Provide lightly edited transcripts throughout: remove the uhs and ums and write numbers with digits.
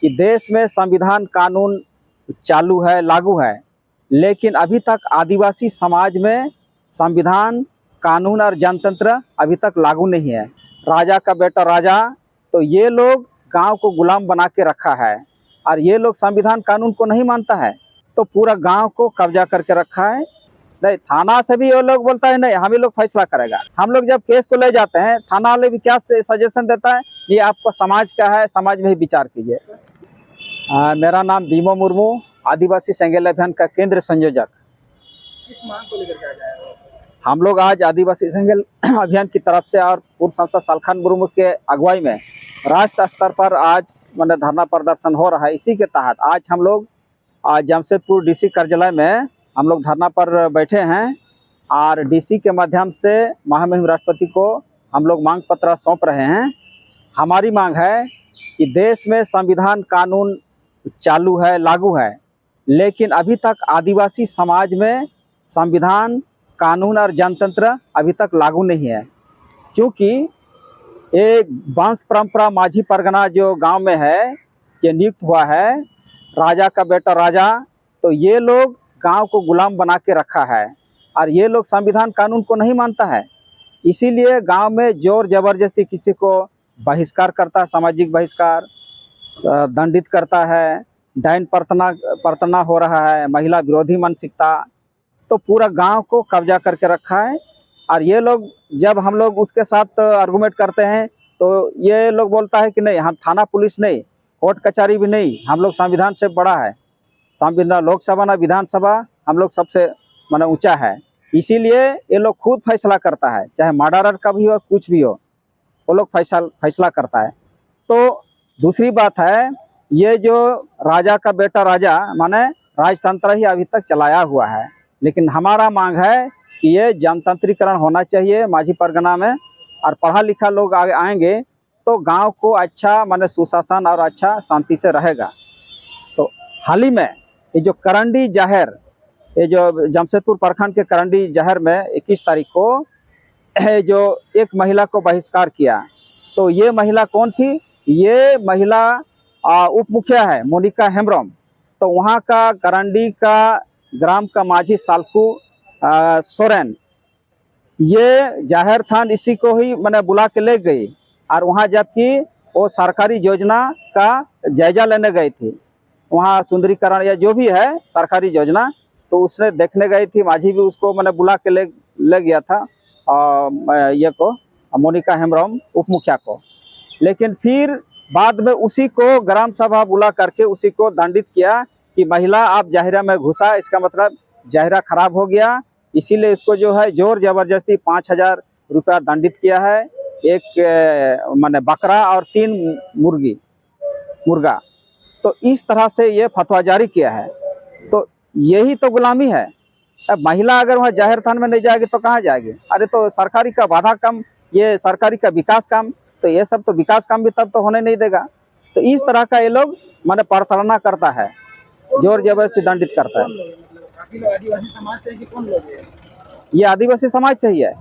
कि देश में संविधान कानून चालू है, लागू है, लेकिन अभी तक आदिवासी समाज में संविधान कानून और जनतंत्र अभी तक लागू नहीं है। राजा का बेटा राजा, तो ये लोग गांव को गुलाम बना के रखा है और ये लोग संविधान कानून को नहीं मानता है, तो पूरा गांव को कब्जा करके रखा है। नहीं, थाना से भी ये लोग बोलता है नहीं हम ही लोग फैसला करेगा। हम लोग जब केस को ले जाते हैं, थाना वाले भी क्या सजेशन देता है, ये आपको समाज का है, समाज में ही विचार कीजिए। मेरा नाम बीमो मुर्मू, आदिवासी सेंगेल अभियान का केंद्र संयोजक। किस मांग को लेकर के आ जाए? हम लोग आज आदिवासी सेंगेल अभियान की तरफ से और पूर्व सांसद सालखन मुर्मू के अगुवाई में राष्ट्र स्तर पर आज मैंने धरना प्रदर्शन हो रहा है। इसी के तहत आज हम लोग जमशेदपुर डीसी कार्यालय में हम लोग धरना पर बैठे हैं और डीसी के माध्यम से महामहिम राष्ट्रपति को हम लोग मांग पत्र सौंप रहे हैं। हमारी मांग है कि देश में संविधान कानून चालू है, लागू है, लेकिन अभी तक आदिवासी समाज में संविधान कानून और जनतंत्र अभी तक लागू नहीं है। क्योंकि एक वंश परंपरा माझी परगना जो गांव में है, ये नियुक्त हुआ है, राजा का बेटा राजा, तो ये लोग गांव को गुलाम बना के रखा है और ये लोग संविधान कानून को नहीं मानता है। इसीलिए गांव में जोर जबरदस्ती किसी को बहिष्कार करता है, सामाजिक बहिष्कार, दंडित करता है, डाइन परतना हो रहा है, महिला विरोधी मानसिकता, तो पूरा गांव को कब्जा करके रखा है। और ये लोग जब हम लोग उसके साथ आर्गूमेंट करते हैं तो ये लोग बोलता है कि नहीं हम थाना पुलिस नहीं, कोर्ट कचहरी भी नहीं, हम लोग संविधान से बड़ा है, संविधान लोकसभा ना विधानसभा हम लोग सबसे माने ऊंचा है। इसीलिए ये लोग खुद फैसला करता है, चाहे मर्डरर का भी हो कुछ भी हो, वो लोग फैसला करता है। तो दूसरी बात है, ये जो राजा का बेटा राजा माने राजतंत्र ही अभी तक चलाया हुआ है, लेकिन हमारा मांग है कि ये जनतंत्रीकरण होना चाहिए माझी परगना में, और पढ़ा लिखा लोग आगे आएंगे तो गांव को अच्छा माने सुशासन और अच्छा शांति से रहेगा। तो हाल ही में ये जो करंडी जहर, ये जो जमशेदपुर प्रखंड के करंडी जहर में 21 तारीख को जो एक महिला को बहिष्कार किया, तो ये महिला कौन थी? ये महिला उप मुखिया है मोनिका हेम्ब्रम। तो वहाँ का करंडी का ग्राम का माझी सालखू सोरेन, ये जाहिर थान इसी को ही मैंने बुला के ले गई और वहाँ जबकि वो सरकारी योजना का जायजा लेने गई थी, वहाँ सुंदरीकरण या जो भी है सरकारी योजना, तो उसने देखने गई थी। माझी भी उसको मैंने बुला के ले गया था ये को मोनिका हेम्ब्रम उप मुखिया को। लेकिन फिर बाद में उसी को ग्राम सभा बुला करके उसी को दंडित किया कि महिला आप जाहिरा में घुसा, इसका मतलब जाहिरा खराब हो गया, इसीलिए इसको जो है जोर जबरदस्ती 5,000 रुपया दंडित किया है। एक माने बकरा और 3 मुर्गा, तो इस तरह से ये फतवा जारी किया है। तो यही तो गुलामी है। अब महिला अगर वहाँ जाहिर थान में नहीं जाएगी तो कहाँ जाएगी? अरे तो सरकारी का बाधा कम, ये सरकारी का विकास काम, तो ये सब तो विकास काम भी तब तो होने नहीं देगा। तो इस तरह का ये लोग माने प्रताड़ना करता है, जोर जबरदस्ती दंडित करता है। आदिवासी समाज से कि कौन लोग हैं? ये आदिवासी समाज से ही है।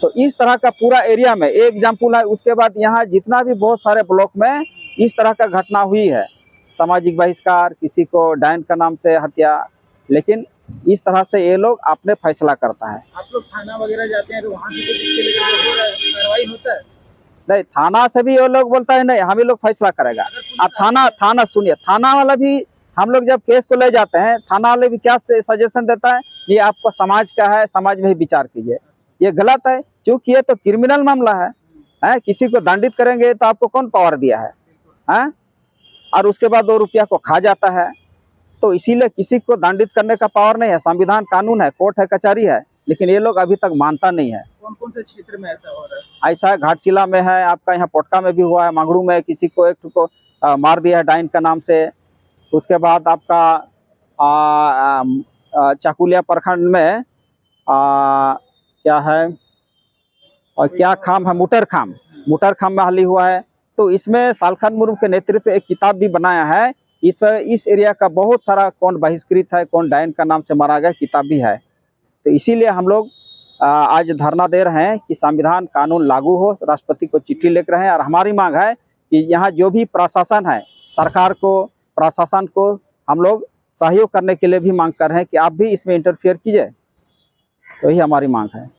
तो इस तरह का पूरा एरिया में एक एग्जाम्पल है। उसके बाद यहाँ जितना भी बहुत सारे ब्लॉक में इस तरह का घटना हुई है, सामाजिक बहिष्कार, किसी को डायन का नाम से हत्या, लेकिन इस तरह से ये लोग अपने फैसला करता है। आप लोग थाना वगैरह जाते हैं तो वहाँ की कुछ इसके लेकर हो रहा है, कार्रवाई होता है? नहीं, थाना से भी ये लोग बोलता है नहीं हम ही लोग फैसला करेगा। अब थाना सुनिए, थाना वाला भी हम लोग जब केस को ले जाते हैं, थाना वाले भी क्या सजेशन देता है, ये आपको समाज का है, समाज में ही विचार कीजिए। ये गलत है, क्योंकि ये तो क्रिमिनल मामला है? किसी को दंडित करेंगे तो आपको कौन पावर दिया है? और उसके बाद 2 रुपया को खा जाता है। तो इसीलिए किसी को दंडित करने का पावर नहीं है। संविधान कानून है, कोर्ट है, कचहरी है, लेकिन ये लोग अभी तक मानता नहीं है। कौन कौन से क्षेत्र में ऐसा हो रहा है? ऐसा है घाटशिला में है, आपका यहाँ पोटका में भी हुआ है, मांगड़ू में किसी को एक को मार दिया है डाइन का नाम से। उसके बाद आपका चाकुलिया प्रखंड में क्या है और क्या खाम है, मुटर खाम में हाल ही हुआ है। तो इसमें सालखन मुर्मू के नेतृत्व एक किताब भी बनाया है, इस एरिया का बहुत सारा कौन बहिष्कृत है, कौन डायन का नाम से मारा गया, किताब भी है। तो इसीलिए हम लोग आज धरना दे रहे हैं कि संविधान कानून लागू हो, राष्ट्रपति को चिट्ठी लिख रहे हैं और हमारी मांग है कि यहाँ जो भी प्रशासन है, सरकार को, प्रशासन को हम लोग सहयोग करने के लिए भी मांग कर रहे हैं कि आप भी इसमें इंटरफेयर कीजिए। तो यही हमारी मांग है।